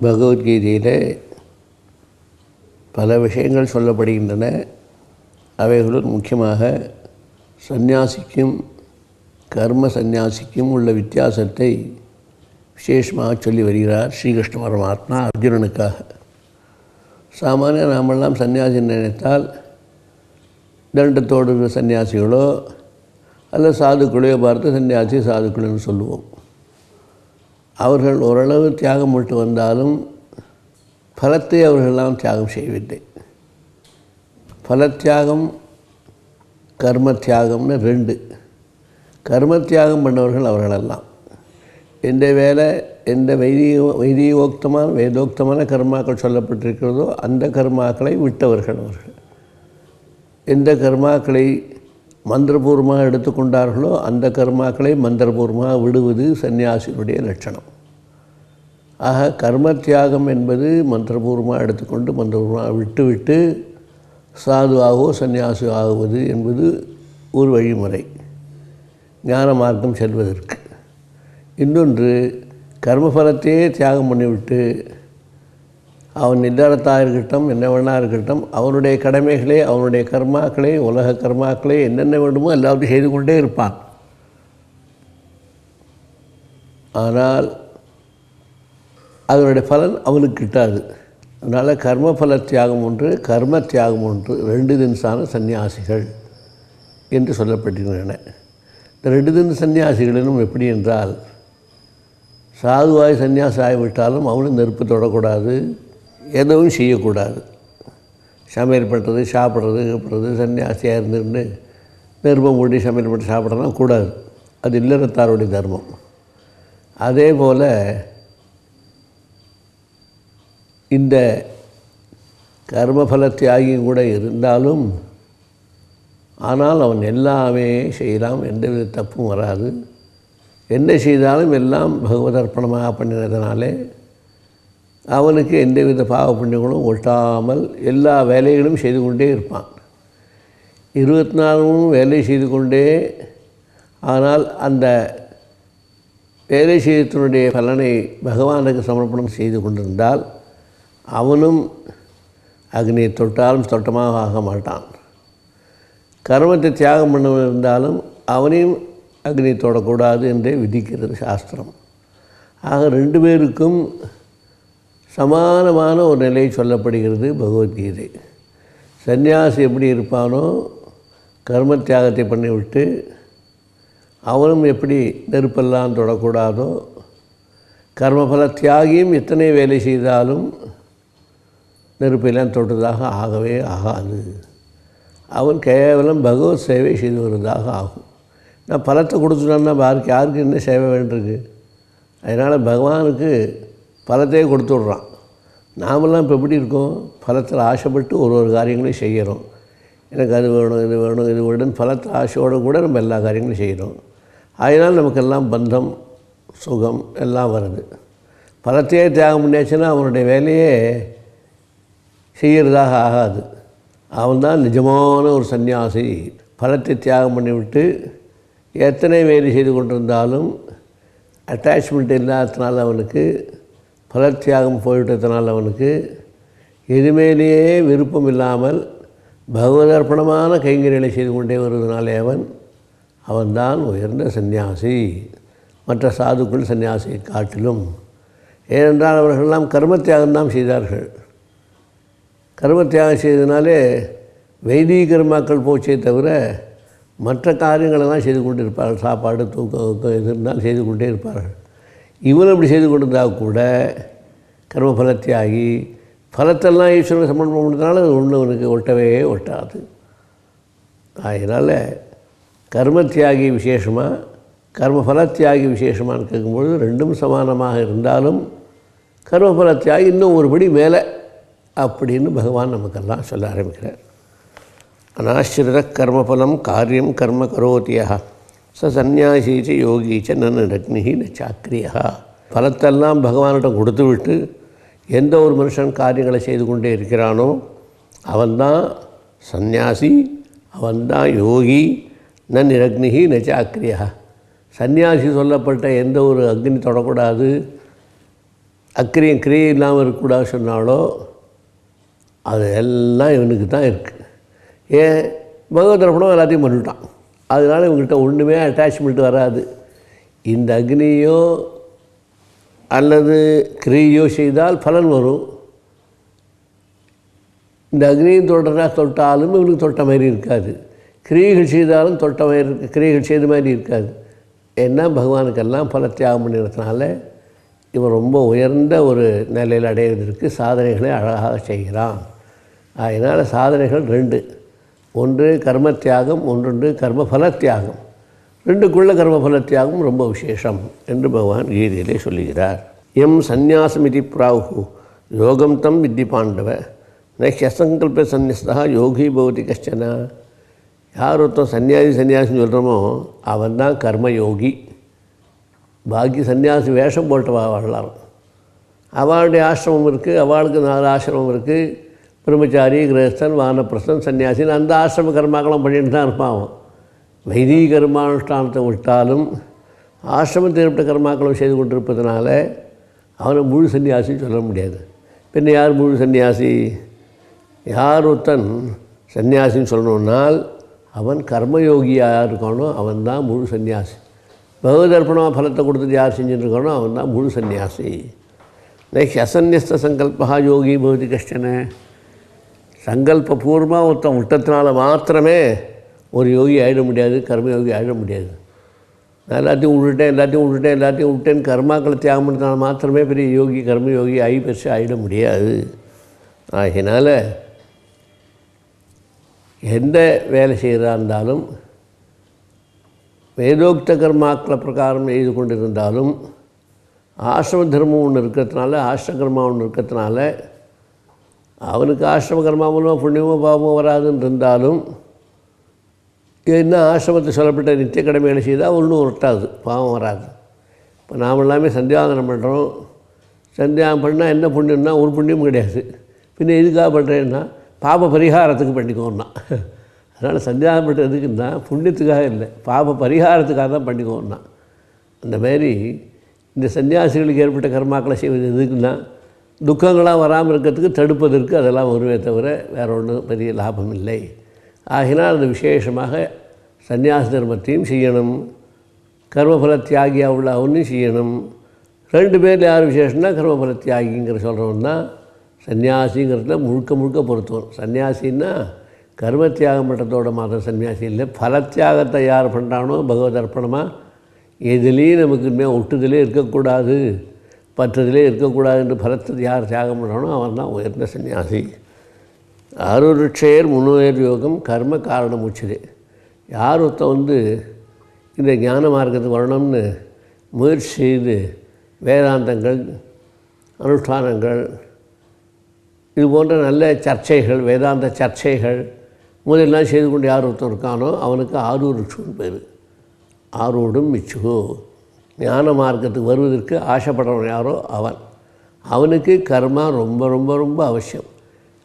பகவத்கீதையில் பல விஷயங்கள் சொல்லப்படுகின்றன. அவைகளுள் முக்கியமாக சந்நியாசிக்கும் கர்ம சந்நியாசிக்கும் உள்ள வித்தியாசத்தை விசேஷமாக சொல்லி வருகிறார் ஸ்ரீகிருஷ்ண பரமாத்மா அர்ஜுனனுக்காக. சாமானிய நாமெல்லாம் சன்னியாசி நினைத்தால் தண்டத்தோடு இருக்கிற சன்னியாசிகளோ அல்லது சாதுக்களையோ பார்த்து சன்னியாசி சாதுக்கள்னு சொல்லுவோம். அவர்கள் ஓரளவு தியாகம் விட்டு வந்தாலும் பலத்தை அவர்களெல்லாம் தியாகம் செய்யவில்லை. பலத்தியாகம் கர்ம தியாகம்னு ரெண்டு. கர்ம தியாகம் பண்ணவர்கள் அவர்களெல்லாம் எந்த வேலை எந்த வேதோக்தமான கர்மாக்கள் சொல்லப்பட்டிருக்கிறதோ அந்த கர்மாக்களை விட்டவர்கள் அவர்கள். எந்த கர்மாக்களை மந்திரபூர்வமாக எடுத்துக்கொண்டார்களோ அந்த கர்மாக்களை மந்திரபூர்வமாக விடுவது சன்னியாசிகளுடைய லட்சணம். ஆக கர்ம தியாகம் என்பது மந்திரபூர்வமாக எடுத்துக்கொண்டு மந்திரபூர்வமாக விட்டுவிட்டு சாதுவாகவோ சன்னியாசி ஆகுவது என்பது ஒரு வழிமுறை ஞான மார்க்கம் செல்வதற்கு. இன்னொன்று கர்மஃபலத்தையே தியாகம் பண்ணிவிட்டு அவன் நிதானத்தாக இருக்கட்டும் என்ன வேணா இருக்கட்டும் அவனுடைய கடமைகளே அவனுடைய கர்மாக்களை உலக கர்மாக்களை என்னென்ன வேண்டுமோ எல்லாத்தையும் செய்து கொண்டே இருப்பான். ஆனால் அதனுடைய பலன் அவனுக்கு கிட்டாது. அதனால் கர்மஃபல தியாகம் ஒன்று கர்ம தியாகம் ஒன்று ரெண்டு தினசான சன்னியாசிகள் என்று சொல்லப்பட்டிருக்கின்றன. இந்த ரெண்டு தின சன்னியாசிகளிலும் எப்படி என்றால் சாதுவாய் சன்னியாசி ஆகிவிட்டாலும் அவனும் நெருப்பு தொடக்கூடாது, எதுவும் செய்யக்கூடாது. சமையல் பண்ணுறது சாப்பிட்றது கீப்பிட்றது சன்னியாசியாக இருந்துட்டு நெருப்பம் மூடி சமையல் பண்ணி சாப்பிட்றதுலாம் கூடாது. அது இல்லறத்தாருடைய தர்மம். அதே போல் இந்த கர்மஃபல தியாகியும் கூட இருந்தாலும் ஆனால் அவன் எல்லாமே செய்யலாம், எந்தவித தப்பும் வராது. என்ன செய்தாலும் எல்லாம் பகவதர்ப்பணமாக பண்ணினதுனாலே அவனுக்கு எந்தவித பாவ புண்ணியங்களும் ஒட்டாமல் எல்லா வேலைகளும் செய்து கொண்டே இருப்பான். 24 வேலை செய்து கொண்டே, ஆனால் அந்த வேலை செய்தத்தினுடைய பலனை பகவானுக்கு சமர்ப்பணம் செய்து கொண்டிருந்தால் அவனும் அக்னியை தொட்டாலும் தொட்டமாக ஆக மாட்டான். கர்மத்தை தியாகம் பண்ணவன் இருந்தாலும் அவனையும் அக்னி தொடக்கூடாது என்றே விதிக்கிறது சாஸ்திரம். ஆக ரெண்டு பேருக்கும் சமானமான ஒரு நிலை சொல்லப்படுகிறது பகவத்கீதை. சந்நியாசி எப்படி இருப்பானோ கர்ம தியாகத்தை பண்ணிவிட்டு அவனும் எப்படி நெருப்பெல்லாம் தொடக்கூடாதோ கர்மபல தியாகியும் எத்தனை வேலை செய்தாலும் நெருப்பெல்லாம் தொட்டதாக ஆகவே ஆகாது. அவன் கேவலம் பகவத் சேவை செய்து வருவதாக ஆகும். நான் பலத்தை கொடுத்துட்டோன்னா யாருக்கு என்ன சேவை வேண்டியிருக்கு? அதனால் பகவானுக்கு பலத்தையே கொடுத்து விட்றான். நாமெல்லாம் இப்போ எப்படி இருக்கோம்? பலத்தில் ஆசைப்பட்டு ஒரு காரியங்களையும் செய்கிறோம். எனக்கு அது வேணும் இது வேணும் இது வேணும் பலத்தை ஆசையோடு கூட நம்ம எல்லா காரியங்களையும் செய்கிறோம். அதனால் நமக்கெல்லாம் பந்தம் சுகம் எல்லாம் வருது. பலத்தையே தியாகம் பண்ணியாச்சுன்னா அவனுடைய வேலையே செய்கிறதாக ஆகாது. அவன்தான் நிஜமான ஒரு சன்னியாசி. பலத்தை தியாகம் பண்ணிவிட்டு எத்தனை வேலை செய்து கொண்டிருந்தாலும் அட்டாச்மெண்ட் இல்லாததுனால அவனுக்கு பலத்தியாகம் போய்விட்டதுனால அவனுக்கு எதுமேலேயே விருப்பம் இல்லாமல் பகவதர்ப்பணமான கைங்கரியங்களை செய்து கொண்டே வருவதனாலே அவன்தான் உயர்ந்த சன்னியாசி மற்ற சாதுக்கள் சன்னியாசியை காட்டிலும். ஏனென்றால் அவர்களெல்லாம் கர்மத்தியாகம்தான் செய்தார்கள். கர்மத்தியாகம் செய்ததினாலே வைதிக கர்மாக்கள் போச்சே தவிர மற்ற காரியங்களெல்லாம் செய்து கொண்டு இருப்பார்கள். சாப்பாடு தூக்கம் எது இருந்தாலும் செய்து கொண்டே இருப்பார்கள். இவன் அப்படி செய்து கொண்டிருந்தால் கூட கர்மஃபலத்தியாகி பலத்தெல்லாம் ஈஸ்வரன் சமர்ப்பணம் பண்ணுறதுனால அது ஒன்று அவனுக்கு ஒட்டவே ஒட்டாது. அதனால் கர்மத்தியாகி விசேஷமாக கர்மஃபலத்தியாகி விசேஷமானு கேட்கும்பொழுது ரெண்டும் சமானமாக இருந்தாலும் கர்மஃபலத்தியாகி இன்னும் ஒருபடி மேலே அப்படின்னு பகவான் நமக்கெல்லாம் சொல்ல ஆரம்பிக்கிறார். அநாஸ்ரித கர்மபலம் காரியம் கர்ம கரோத்தியா ச சந்நியாசீச்ச யோகீச்ச நக்னிஹி ந சாக்கிரியா. பலத்தெல்லாம் பகவானிடம் கொடுத்து விட்டு எந்த ஒரு மனுஷன் காரியங்களை செய்து கொண்டே இருக்கிறானோ அவன்தான் சந்நியாசி, அவன்தான் யோகி. ந நிரக்னிஹி ந சாக்கிரியா. சந்நியாசி சொல்லப்பட்ட எந்த ஒரு அக்னி தொடக்கூடாது, அக்கிரியம் கிரியை இல்லாமல் இருக்கக்கூடாது சொன்னாலோ அது எல்லாம் இவனுக்கு தான் இருக்குது. ஏன் பகவதர்ப்பணம் எல்லாத்தையும் பண்ணிவிட்டான். அதனால் இவங்ககிட்ட ஒன்றுமே அட்டாச்மெண்ட் வராது. இந்த அக்னியோ அல்லது கிரியையோ செய்தால் பலன் வரும். இந்த அக்னியும் தொட்டாலும் இவனுக்கு தொட்ட மாதிரி இருக்காது. கிரியைகள் செய்தாலும் தொட்ட மாதிரி கிரியைகள் செய்த மாதிரி இருக்காது. ஏன்னா பகவானுக்கெல்லாம் பல தியாகம் பண்ணிடுறதுனால இவன் ரொம்ப உயர்ந்த ஒரு நிலையில் அடைவதற்கு சாதனைகளை அழகாக செய்கிறான். அதனால் சாதனைகள் 2, ஒன்று கர்ம தியாகம், ஒன்றொன்று கர்மபல தியாகம். 2க்குள்ள கர்மபல தியாகம் ரொம்ப விசேஷம் என்று பகவான் கீதையிலே சொல்லுகிறார். எம் சந்நியாசமிதி பிராகு யோகம் தம் வித்தி பாண்டவ நசங்கல்ப சந்நியஸ்தா யோகி பவதி கஷ்டன. யார் ஒருத்தன் சன்னியாசின்னு சொல்கிறோமோ அவன் தான் கர்மயோகி. பாக்கி சன்னியாசி வேஷம் போட்டு வாழலாம். அவளுடைய ஆசிரமம் இருக்குது, அவளுக்கு 4 ஆசிரமம் இருக்குது. பிரம்மச்சாரி, கிரகஸ்தன், வானப்பிரஸ்தன், சன்னியாசின்னு அந்த ஆசிரம கர்மாக்களும் பண்ணிட்டு தான் இருப்பான். அவன் வைதிக கர்மானுஷ்டானத்தை விட்டாலும் ஆசிரமத்தில் ஏற்பட்ட கர்மாக்களும் செய்து கொண்டிருப்பதனால அவனை முழு சன்னியாசின்னு சொல்ல முடியாது. பின்ன யார் முழு சன்னியாசி? யார் ஒருத்தன் சன்னியாசின்னு சொல்லணுன்னால் அவன் கர்மயோகியாக இருக்கானோ அவன் தான் முழு சன்னியாசி. பகவதர்ப்பணமாக பலத்தை கொடுத்துட்டு யார் செஞ்சுட்டு இருக்கானோ அவன் தான் முழு சன்னியாசி. நெக்ஸ்ட் அசன்யஸ்த சங்கல்பா யோகி பவதி கஷ்டன. சங்கல்பபூர்வமாக ஒருத்தன் விட்டத்தினால மாத்திரமே ஒரு யோகி ஆகிட முடியாது, கர்மயோகி ஆகிட முடியாது. நான் எல்லாத்தையும் விட்டுட்டேன் கர்மாக்களை தியாகம் பண்ணதுனால மாத்திரமே பெரிய யோகி கர்மயோகி பெருசு ஆகிட முடியாது. ஆகினால எந்த வேலை செய்கிறதா இருந்தாலும் வேதோக்த கர்மாக்களை பிரகாரம் செய்து கொண்டிருந்தாலும் ஆசிரம தர்மம் ஒன்று இருக்கிறதுனால ஆசிரம ஒன்று இருக்கிறதுனால அவனுக்கு ஆசிரம கர்மா மூலமாக புண்ணியமோ பாவமோ வராதுன்னு இருந்தாலும் என்ன ஆசிரமத்தை சொல்லப்பட்ட நித்திய கடமைகளை செய்தால் ஒன்றும் ஒட்டாது, பாவம் வராது. இப்போ நாம் எல்லாமே சந்தியாவந்தனம் பண்ணுறோம். சந்தியாகம் பண்ணால் என்ன புண்ணியம்னா ஒரு புண்ணியமும் கிடையாது. பின்ன எதுக்காக பண்ணுறேன்னா பாப பரிகாரத்துக்கு பண்ணிக்கோன்னா. அதனால் சந்தியாகம் பண்ணுறதுக்குன்னா புண்ணியத்துக்காக இல்லை, பாப பரிகாரத்துக்காக தான் பண்ணிக்கோன்னா. அந்த மாதிரி இந்த சன்னியாசிகளுக்கு ஏற்பட்ட கர்மாக்களை செய்வது எதுக்குன்னா துக்கங்களாக வராமல் இருக்கிறதுக்கு தடுப்பதற்கு அதெல்லாம் வருவே தவிர வேறு ஒன்றும் பெரிய லாபம் இல்லை. ஆகினால் அது விசேஷமாக சந்நியாச தர்மத்தையும் செய்யணும், கர்மபல தியாகியாக உள்ள அவனையும் செய்யணும். 2 பேரில் யார் விசேஷம்னா கர்மபல தியாகிங்கிற சொல்கிறவன் தான் சன்னியாசிங்கிறதுல முழுக்க பொறுத்தவன். சன்னியாசின்னா கர்ம தியாகம் பண்ணுறதோட மாத்திரம் சன்னியாசி இல்லை, பல தியாகத்தை யார் பண்ணுறானோ பகவத் அர்ப்பணமாக எதுலேயும் நமக்கு இனிமேல் ஒட்டுதலே இருக்கக்கூடாது, பற்றதிலே இருக்கக்கூடாது என்று பலத்தை யார் தியாகம் பண்ணுறானோ அவன் தான் உயர்ந்த சன்னியாசி. ஆருருட்சேர் முன்னுயர் யோகம் கர்ம காரணம் உச்சது. யார் ஒருத்தன் இந்த ஞான மார்க்கத்துக்கு வரணும்னு முயற்சி செய்து வேதாந்தங்கள் அனுஷ்டானங்கள் இது போன்ற நல்ல சர்ச்சைகள் வேதாந்த சர்ச்சைகள் முதலெல்லாம் செய்து கொண்டு யார் ஒருத்தன் இருக்கானோ அவனுக்கு ஆரூருட்சுன்னு பேர். ஆரோடும் மிச்சு. ஞான மார்க்கத்துக்கு வருவதற்கு ஆசைப்படுறவன் யாரோ அவனுக்கு கர்மா ரொம்ப அவசியம்.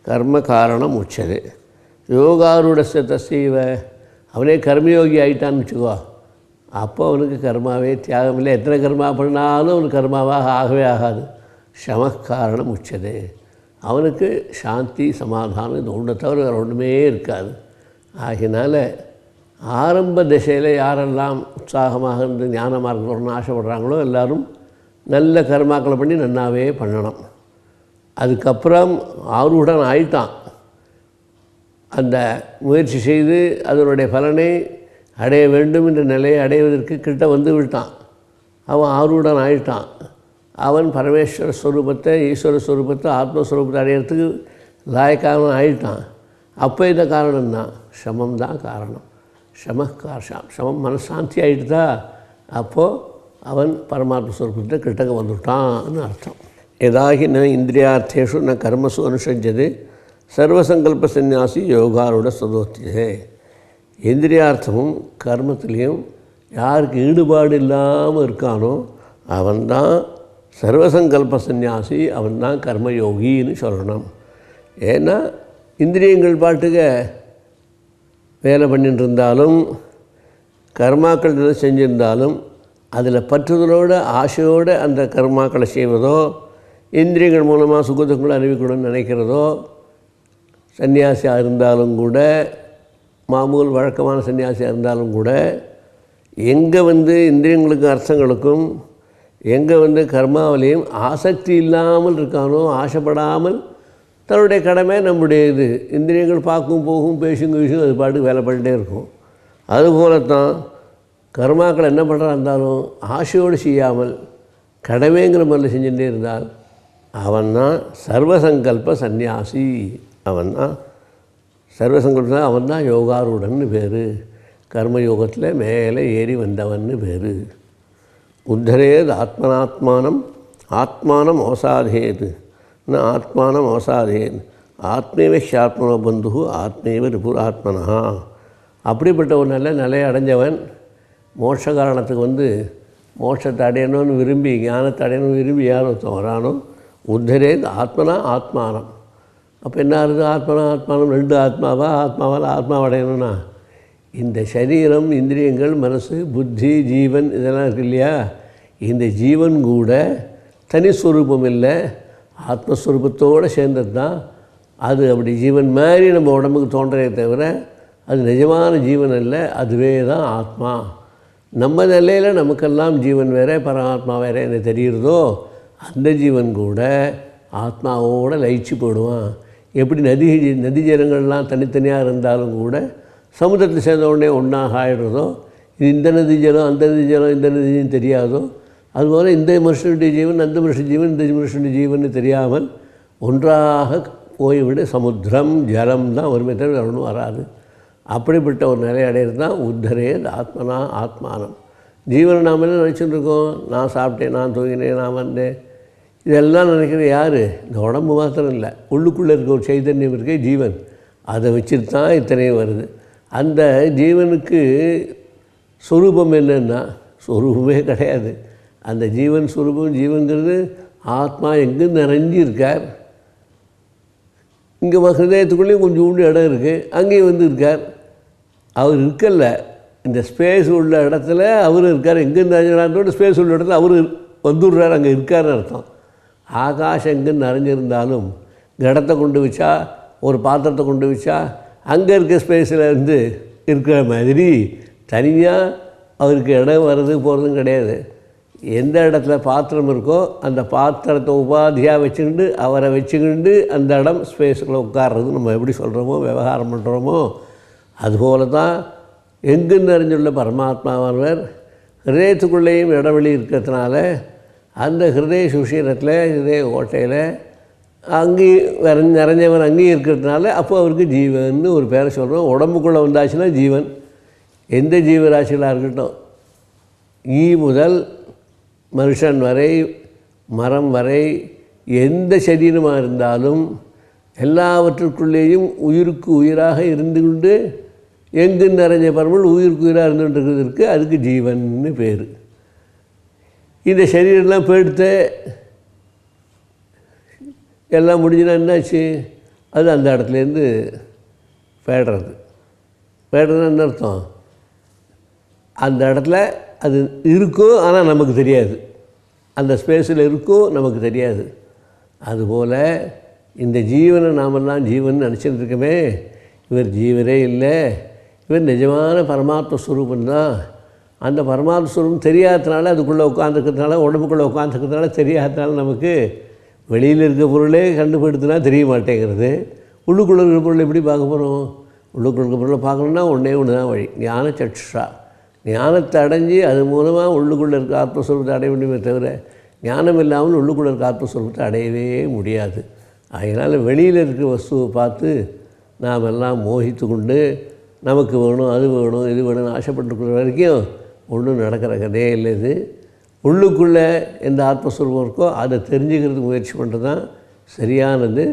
கர்ம காரணம் உச்சது. யோகாரூடஸ்ய தசைவ. அவனே கர்மயோகி ஆகிட்டான்னு வச்சுக்கோ, அப்போ அவனுக்கு கர்மாவே தியாகம் இல்லை. எத்தனை கர்மா பண்ணாலும் அவனுக்கு கர்மாவாக ஆகவே ஆகாது. சம காரணம் உச்சது. அவனுக்கு சாந்தி சமாதானம் இது ஒன்றை தவிர வேறு ஒன்றுமே இருக்காது. ஆகினால ஆரம்ப திசையில் யாரெல்லாம் உற்சாகமாக இருந்து ஞான மார்க்கம் வரணும்னு ஆசைப்படுறாங்களோ எல்லோரும் நல்ல கர்மாக்களை பண்ணி நன்னாவே பண்ணணும். அதுக்கப்புறம் ஆரூடன் ஆயிட்டான், அந்த முயற்சி செய்து அதனுடைய பலனை அடைய வேண்டும் என்ற நிலையை அடைவதற்கு கிட்ட வந்து விட்டான். அவன் ஆரூடன் ஆயிட்டான். அவன் பரமேஸ்வர ஸ்வரூபத்தை ஈஸ்வர ஸ்வரூபத்தை ஆத்மஸ்வரூபத்தை அடையிறதுக்கு லாயக்காரன் ஆயிட்டான். அப்போ இந்த காரணம் தான் சமம் தான் காரணம். சமம் மனசாந்தி ஆகிட்டுதா, அப்போது அவன் பரமாத்ம ஸ்வரூபத்தை கிட்டக்க வந்துவிட்டான்னு அர்த்தம். எதாகி ந இந்திரியார்த்தேஷு ந கர்மசு அனுஷஞ்சது சர்வசங்கல்ப சந்நியாசி யோகாரோட சதோத்தியே. இந்திரியார்த்தமும் கர்மத்திலையும் யாருக்கு ஈடுபாடு இல்லாமல் இருக்கானோ அவன்தான் சர்வசங்கல்ப சந்நியாசி, அவன்தான் கர்மயோகின்னு சொல்லணும். ஏன்னா இந்திரியங்கள் பாட்டுக்க வேலை பண்ணிட்டு இருந்தாலும் கர்மாக்கள் எதாவது செஞ்சிருந்தாலும் அதில் பற்றுதலோடு ஆசையோடு அந்த கர்மாக்களை செய்வதோ இந்திரியங்கள் மூலமாக சுகத்துக்குள்ள அனுபவிக்கணும்னு நினைக்கிறதோ, சன்னியாசியாக இருந்தாலும் கூட, மாமூல் வழக்கமான சன்னியாசியாக இருந்தாலும் கூட, எங்கே இந்திரியங்களுக்கும் அர்த்தங்களுக்கும் எங்கே கர்மாவிலையும் ஆசக்தி இல்லாமல் இருக்கானோ, ஆசைப்படாமல் தன்னுடைய கடமை நம்முடைய இது இந்திரியங்கள் பார்க்கும் போகும் பேசுங்க அது பாட்டுக்கு வேலை பண்ணிகிட்டே இருக்கும். அதுபோலத்தான் கர்மாக்கள் என்ன பண்ணுறா இருந்தாலும் ஆசையோடு செய்யாமல் கடமைங்கிற முறையில் செஞ்சுட்டே இருந்தால் அவன்தான் சர்வசங்கல்ப சந்நியாசி. அவன்தான் சர்வசங்கல்பம், அவன்தான் யோகாரூடன்னு பேர். கர்மயோகத்தில் மேலே ஏறி வந்தவன்னு பேர். உத்தரேது ஆத்மனாத்மானம் ஆத்மானம் ஓசாதேது ந ஆத்மானம் ஓசாதேது ஆத்மேவ ஷாத்மனோ பந்து ஆத்மேவ ரிபுராத்மனா. அப்படிப்பட்ட ஒரு நல்ல நிலையை அடைஞ்சவன் மோட்ச காரணத்துக்கு மோட்சத்தை அடையணும்னு விரும்பி, ஞானத்தை அடையணும்னு விரும்பி யார் ஒருத்தன் வரானோ, உத்தரேது ஆத்மனா ஆத்மானம். அப்போ என்ன இருக்குது? ஆத்மனா ஆத்மானம் ரெண்டு ஆத்மாவால் ஆத்மாவை அடையணும்னா இந்த சரீரம், இந்திரியங்கள், மனசு, புத்தி, ஜீவன் இதெல்லாம் இருக்கு இல்லையா, இந்த ஜீவன் கூட தனிஸ்வரூபம் இல்லை, ஆத்மஸ்வரூபத்தோடு சேர்ந்தது தான். அது அப்படி ஜீவன் மாதிரி நம்ம உடம்புக்கு தோன்றதே தவிர அது நிஜமான ஜீவன் அல்ல, அதுவே தான் ஆத்மா. நம்ம நிலையில் நமக்கெல்லாம் ஜீவன் வேறு பரமாத்மா வேறு என்ன தெரிகிறதோ, அந்த ஜீவன் கூட ஆத்மாவோடு லயிச்சு போடுவான். எப்படி நதி ஜலங்கள்லாம் தனித்தனியாக இருந்தாலும் கூட சமுத்திரத்தில் சேர்ந்த உடனே ஒன்றாக ஆகிடுறதோ, இது இந்த நதி ஜலம் அந்த நதி ஜலம் இந்த நதியும் தெரியாதோ, அதுபோல் இந்த மனுஷனுடைய ஜீவன் அந்த மனுஷன் ஜீவன் இந்த மனுஷனுடைய ஜீவன் தெரியாமல் ஒன்றாக போய்விட சமுத்திரம் ஜலம் தான் ஒருமே தவிர ஒன்றும் வராது. அப்படிப்பட்ட ஒரு நிலை அடையிறது தான் உத்தரேது ஆத்மனா ஆத்மானம். ஜீவனை நாம் என்ன நினச்சிட்டு இருக்கோம்? நான் சாப்பிட்டேன், நான் தூங்கினேன், நான் வந்தேன், இதெல்லாம் நினைக்கிறது யார்? இந்த உடம்பு மாத்திரம் இல்லை, உள்ளுக்குள்ளே இருக்க ஒரு சைதன்யம் இருக்கே ஜீவன், அதை வச்சுட்டு தான் இத்தனையும் வருது. அந்த ஜீவனுக்கு ஸ்வரூபம் என்னன்னா ஸ்வரூபமே கிடையாது. அந்த ஜீவன் ஸ்வரூபம், ஜீவன்கிறது ஆத்மா எங்கே நிறைஞ்சி இருக்கார். இங்கே ஹிருதயத்துக்குள்ளேயும் கொஞ்சோண்டு இடம் இருக்குது, அங்கேயும் இருக்கார். அவர் இருக்கல்ல, இந்த ஸ்பேஸ் உள்ள இடத்துல அவர் இருக்கார். எங்கேருந்து அறிஞ்சிடாந்தோட ஸ்பேஸ் உள்ள இடத்துல அவர் வந்துடுறார், அங்கே இருக்காருன்னு அர்த்தம். ஆகாஷம் எங்கேன்னு அறிஞ்சிருந்தாலும் கடத்தை கொண்டு வச்சா, ஒரு பாத்திரத்தை கொண்டு வச்சா, அங்கே இருக்க ஸ்பேஸில் இருக்கிற மாதிரி தனியாக அவருக்கு இடம் வர்றது போகிறதும் கிடையாது. எந்த இடத்துல பாத்திரம் இருக்கோ அந்த பாத்திரத்தை உபாதியாக வச்சுக்கிண்டு அவரை வச்சுக்கிண்டு அந்த இடம் ஸ்பேஸில் உட்கார்றது நம்ம எப்படி சொல்கிறோமோ, விவகாரம் பண்ணுறோமோ, அதுபோல தான் எங்கு நிறைஞ்சுள்ள பரமாத்மாவானவர் ஹிருதயத்துக்குள்ளேயும் இடைவெளி இருக்கிறதுனால அந்த ஹிருதய சுஷீரத்தில், ஹிருதய ஓட்டையில் அங்கேயும் நிறைஞ்சவன் அங்கேயும் இருக்கிறதுனால அப்போ அவருக்கு ஜீவன்னு ஒரு பேரை சொல்கிறோம். உடம்புக்குள்ளே வந்தாச்சுன்னா ஜீவன். எந்த ஜீவராசிகளாக இருக்கட்டும், ஈ முதல் மனுஷன் வரை, மரம் வரை, எந்த சரீரமாக இருந்தாலும் எல்லாவற்றுக்குள்ளேயும் உயிருக்கு உயிராக இருந்து கொண்டு எங்கு நிறைஞ்ச பரம்பல் உயிருக்கு உயிராக இருந்துகிட்டு அதுக்கு ஜீவன்னு பேர். இந்த சரீரம்லாம் போயிடுத்து எல்லாம் முடிஞ்சுன்னா என்னாச்சு? அது அந்த இடத்துலேருந்து பேடுறதுன்னா என்ன அர்த்தம்? அந்த இடத்துல அது இருக்கும், ஆனால் நமக்கு தெரியாது. அந்த ஸ்பேஸில் இருக்கும், நமக்கு தெரியாது. அதுபோல் இந்த ஜீவனை நாமெல்லாம் ஜீவன் நினச்சிட்டு இருக்கமே, இவர் ஜீவரே இல்லை, இவர் நிஜமான பரமாத்ம ஸ்வரூபந்தான். அந்த பரமாத்ம ஸ்வரூபம் தெரியாததுனால, அதுக்குள்ளே உட்காந்துக்கிறதுனால, உடம்புக்குள்ளே உட்காந்துக்கிறதுனால தெரியாததுனால நமக்கு வெளியில் இருக்க பொருளே கண்டுபிடித்துனா தெரிய மாட்டேங்கிறது. உள்ளுக்குள்ளே இருக்கிற பொருளை எப்படி பார்க்க போகிறோம்? உள்ளுக்குள்ள இருக்கிற பொருளை பார்க்கணுன்னா ஒன்று தான் வழி, ஞான சக்ஷா. ஞானத்தை அடைஞ்சி அது மூலமாக உள்ளுக்குள்ளே இருக்க ஆத்மஸ்வரூபத்தை அடைய முடியுமே தவிர ஞானம் இல்லாமல் உள்ளுக்குள்ளே இருக்க ஆத்மஸ்வரூபத்தை அடையவே முடியாது. அதனால் வெளியில் இருக்கிற வஸ்துவை பார்த்து நாம் எல்லாம் மோகித்து கொண்டு நமக்கு வேணும், அது வேணும், இது வேணும்னு ஆசைப்பட்டுருக்கிற வரைக்கும் ஒன்றும் நடக்கிற கதையே இல்லை. இது உள்ளுக்குள்ளே எந்த ஆத்மஸ்வரூபம் இருக்கோ அதை தெரிஞ்சுக்கிறதுக்கு முயற்சி பண்ணுறது தான் சரியானது.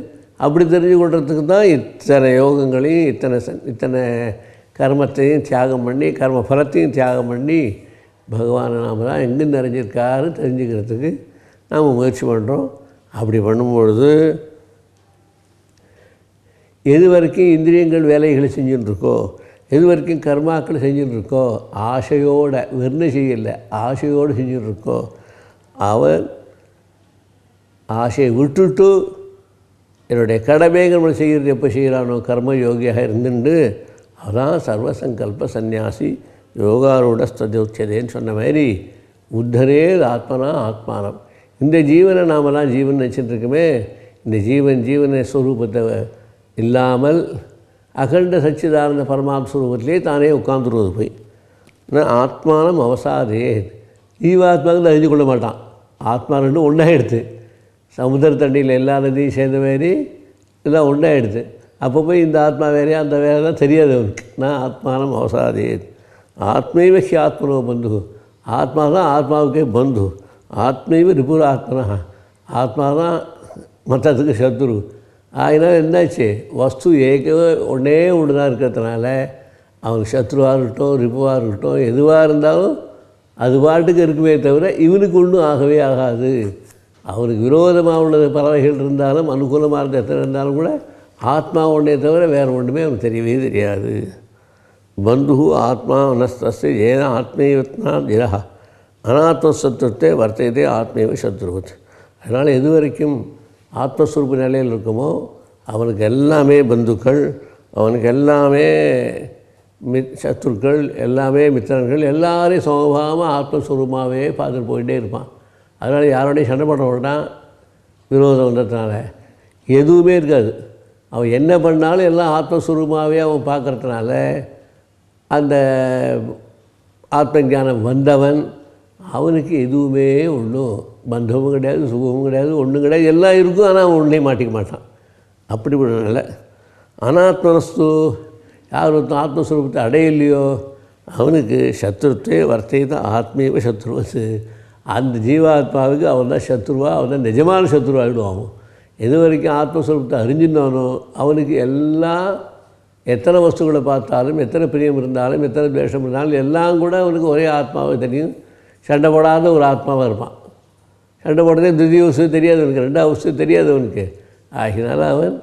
அப்படி தெரிஞ்சு கொள்றதுக்கு தான் இத்தனை யோகங்களையும் இத்தனை கர்மத்தையும் தியாகம் பண்ணி, கர்ம ஃபலத்தையும் தியாகம் பண்ணி பகவானை நாம் தான் எங்கே நிறைஞ்சிருக்காரு தெரிஞ்சுக்கிறதுக்கு நாம் முயற்சி பண்ணுறோம். அப்படி பண்ணும்பொழுது எது வரைக்கும் இந்திரியங்கள் வேலைகளை செஞ்சுட்டுருக்கோ, எது வரைக்கும் கர்மாக்கள் செஞ்சுட்டுருக்கோ, ஆசையோடு வெறும் செய்யலை, ஆசையோடு செஞ்சுட்டுருக்கோ, அவன் ஆசையை விட்டுட்டு என்னுடைய கடமைகள் செய்கிறது எப்போ செய்கிறானோ கர்ம யோகியாக இருந்துட்டு அதான் சர்வசங்கல்ப சந்நியாசி யோகாரூட ஸ்தோச்சதேன்னு சொன்ன மாதிரி உத்தரே ஆத்மனா ஆத்மானம். இந்த ஜீவனை நாமெல்லாம் ஜீவன் நினச்சிட்ருக்குமே, இந்த ஜீவன ஸ்வரூபத்தை இல்லாமல் அகண்ட சச்சிதானந்த பரமாத்ம ஸ்வரூபத்திலே தானே உட்காந்துருவது போய் ஆத்மானம் அவசாதே. ஜீவாத்மாவுக்கு அறிஞ்சு கொள்ள மாட்டான். ஆத்மா ரெண்டும் ஒன்றாகிடுது. சமுத்திர தண்ணியில் எல்லா நதியும் சேர்ந்த மாதிரி எல்லாம் ஒன்றாகிடுது. அப்போ போய் இந்த ஆத்மா வேறையா அந்த வேறு தான் தெரியாது அவனுக்கு. நான் ஆத்மானம் அவசாதே. ஆத்மைவ ஹி ஆத்மனோ பந்து. ஆத்மா தான் ஆத்மாவுக்கே பந்து. ஆத்மைவ ரிபுர ஆத்மனா. ஆத்மா தான் மற்றதுக்கு சத்ரு. அதனால் என்னாச்சு, வஸ்து ஒன்றே ஒன்று தான் இருக்கிறதுனால அவனுக்கு சத்ருவாக இருக்கட்டும் ரிபுவாக இருக்கட்டும் எதுவாக இருந்தாலும் அது பாட்டுக்கு இருக்குமே தவிர இவனுக்கு ஒன்றும் ஆகவே ஆகாது. அவனுக்கு விரோதமாக உள்ளது பறவைகள் இருந்தாலும் அனுகூலமாக இருந்த எத்தனை இருந்தாலும் கூட ஆத்மா ஒன்றே தவிர வேறு ஒன்றுமே அவனுக்கு தெரியவே தெரியாது. பந்து ஆத்மா நஸ்தஸ்து ஏன ஆத்மீயத்னா திரஹ அனாத்மசத்துவத்தை வர்த்தகத்தை ஆத்மீய சத்ருவத். அதனால் எது வரைக்கும் ஆத்மஸ்வரூப நிலையில் இருக்குமோ அவனுக்கு எல்லாமே பந்துக்கள், அவனுக்கு எல்லாமே சத்ருக்கள், எல்லாமே மித்திரர்கள், எல்லாரையும் சமபாவமாக ஆத்மஸ்வரூபமாகவே பார்த்துட்டு போயிட்டே இருப்பான். அதனால் யாரோடையும் சண்டை போட மாட்டான். விரோதம் வந்ததுனால எதுவுமே இருக்காது. அவன் என்ன பண்ணாலும் எல்லாம் ஆத்மஸ்வரூபமாகவே அவன் பார்க்குறதுனால அந்த ஆத்ம ஞானம் வந்தவன் அவனுக்கு எதுவுமே ஒன்றும் பந்தமும் கிடையாது, சுகமும் கிடையாது, ஒன்றும் கிடையாது. எல்லாம் இருக்கும், ஆனால் அவன் ஒன்றே மாட்டிக்க மாட்டான். அப்படிப்பட்டனால அனாத்மனஸ்து யார் ஒருத்தன் ஆத்மஸ்வரூபத்தை அடையலையோ அவனுக்கு சத்ருத்தை வர்த்தகத்தை ஆத்மீய சத்ருவத்து. அந்த ஜீவாத்மாவுக்கு அவன் தான் சத்ருவா, அவன் தான் நிஜமான சத்ருவாகிடுவான். எது வரைக்கும் ஆத்மஸ்வரூபத்தை அறிஞ்சிருந்தானோ அவனுக்கு எல்லாம் எத்தனை வஸ்துக்களை பார்த்தாலும் எத்தனை பிரியம் இருந்தாலும் எத்தனை துவேஷம் இருந்தாலும் எல்லாம் கூட அவனுக்கு ஒரே ஆத்மாவை தெரியும். சண்டை போடாத ஒரு ஆத்மாவாக இருப்பான். சண்டை போடுறதே திடீர் வஸ்து தெரியாது அவனுக்கு, ரெண்டாவது வஸ்து தெரியாது அவனுக்கு. ஆகினால அவன்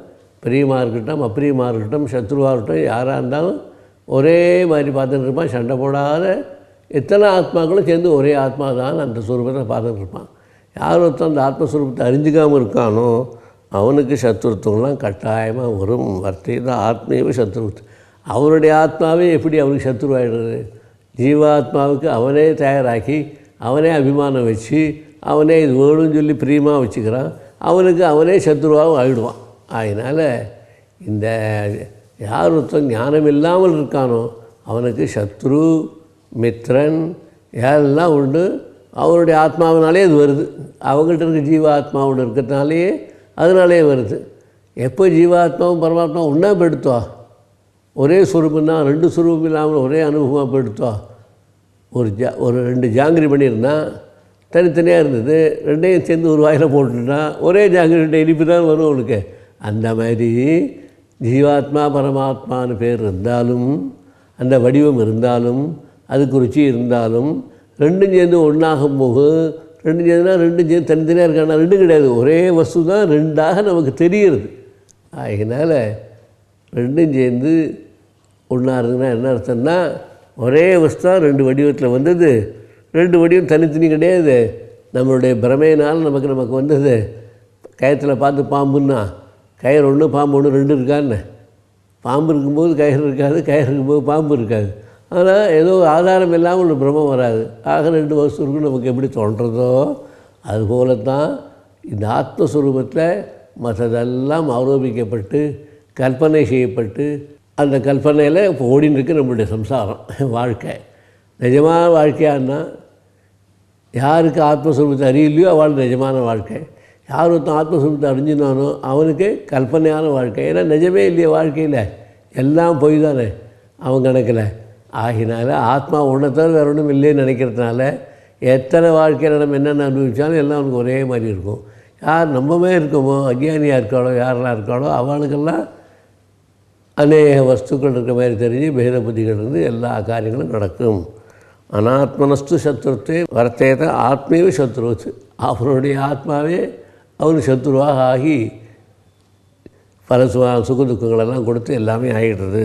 பிரியமாக இருக்கட்டும் அப்பிரியமாக இருக்கட்டும் சத்ருவாக இருக்கட்டும் யாராக இருந்தாலும் ஒரே மாதிரி பார்த்துட்டு இருப்பான். சண்டை போடாத எத்தனை ஆத்மாக்களும் சேர்ந்து ஒரே ஆத்மா தான் அந்த ஸ்வரூபத்தை பார்த்துட்டு இருப்பான். யார் ஒருத்தன் அந்த ஆத்மஸ்வரூபத்தை அறிஞ்சிக்காமல் இருக்கானோ அவனுக்கு சத்ருத்துவம்லாம் கட்டாயமாக வரும். வர்த்தகத்தை ஆத்மீயவே சத்ருத்து. அவனுடைய ஆத்மாவே எப்படி அவனுக்கு சத்ருவாயிடுறது? ஜீவாத்மாவுக்கு அவனே தயாராக்கி அவனே அபிமானம் வச்சு அவனே இது வேணும்னு சொல்லி பிரியமாக வச்சுக்கிறான். அவனுக்கு அவனே சத்ருவாகவும் ஆகிடுவான். அதனால் இந்த யார் ஒருத்தன் ஞானம் இல்லாமல் இருக்கானோ அவனுக்கு சத்ரு மித்ரன் எல்லாம் உண்டு. அவனுடைய ஆத்மாவினாலே அது வருது. அவங்கள்ட்ட இருக்க ஜீவாத்மாவோடு இருக்கிறதுனாலேயே அதனாலே வருது. எப்போ ஜீவாத்மாவும் பரமாத்மாவும் ஒன்றா போயிடுத்தோ, ஒரே சுரூபம் தான், ரெண்டு சுரூபம் இல்லாமல் ஒரே அனுபவமாக போயிடுத்தோ. ஒரு ரெண்டு ஜாங்கிரி பண்ணியிருந்தான், தனித்தனியாக இருந்தது, ரெண்டையும் சேர்ந்து ஒரு வாயில் போட்டுட்டான், ஒரே ஜாங்கிரி ரெண்டு இனிப்பு தான் வரும் அவனுக்கு. அந்த மாதிரி ஜீவாத்மா பரமாத்மான்னு பேர் இருந்தாலும் அந்த வடிவம் இருந்தாலும் அதுக்கு ருச்சி இருந்தாலும் ரெண்டும் சேர்ந்து ஒன்றாகும் போது ரெண்டும் சேர்ந்துனா ரெண்டும் சேர்ந்து தனித்தனியாக இருக்கானா ரெண்டும் கிடையாது. ஒரே வஸ்து தான் ரெண்டாக நமக்கு தெரிகிறது. அதனால் ரெண்டும் சேர்ந்து ஒன்றா இருக்குதுன்னா என்ன அர்த்தம்னா ஒரே வஸ்து ரெண்டு வடிவத்தில் வந்தது. ரெண்டு வடிவம் தனித்தனி கிடையாது. நம்மளுடைய பிரமையினால் நமக்கு வந்தது. கயத்தில் பார்த்து பாம்புன்னா கயிறு ஒன்று பாம்பு ஒன்று ரெண்டு இருக்கான்னு. பாம்பு இருக்கும்போது கயிறு இருக்காது, கயிறு இருக்கும்போது பாம்பு இருக்காது. ஆனால் ஏதோ ஆதாரம் இல்லாமல் ஒரு பிரம்மம் வராது. ஆக ரெண்டு வஸ்து இருக்குன்னு நமக்கு எப்படி தோன்றதோ அதுபோல தான் இந்த ஆத்மஸ்வரூபத்தில் மற்றதெல்லாம் ஆரோபிக்கப்பட்டு கற்பனை செய்யப்பட்டு அந்த கற்பனையில் இப்போ ஓடின்னு இருக்கு நம்மளுடைய சம்சாரம் வாழ்க்கை. நிஜமான வாழ்க்கையானா யாருக்கு ஆத்மஸ்வரூபத்தை அறியலையோ அவள் நிஜமான வாழ்க்கை. யார் ஒருத்தன் ஆத்மஸ்வரூபத்தை அறிஞ்சினானோ அவனுக்கு கல்பனையான வாழ்க்கை. ஏன்னா நிஜமே இல்லையா வாழ்க்கையில், எல்லாம் பொய் தானே அவன் கணக்கில். ஆகினால ஆத்மா ஒன்றை தவிர வேறு ஒன்றும் இல்லைன்னு நினைக்கிறதுனால எத்தனை வாழ்க்கையில் நம்ம என்னென்ன அனுபவித்தாலும் எல்லாம் அவனுக்கு ஒரே மாதிரி இருக்கும். யார் நம்மமே இருக்கோமோ அஜ்ஞானியாக இருக்காளோ யாரெல்லாம் இருக்காளோ அவளுக்கெல்லாம் அநேக வஸ்துக்கள் இருக்கிற மாதிரி தெரிஞ்சு பேத புத்திகள் இருந்து எல்லா காரியங்களும் நடக்கும். அனாத்மனஸ்து சத்ருத்தை வர்த்தேத ஆத்மீய சத்ருவத்து. அவனுடைய ஆத்மாவே அவனுக்கு சத்ருவாக ஆகி பல சுக துக்கங்களெல்லாம் கொடுத்து எல்லாமே ஆகிடுறது.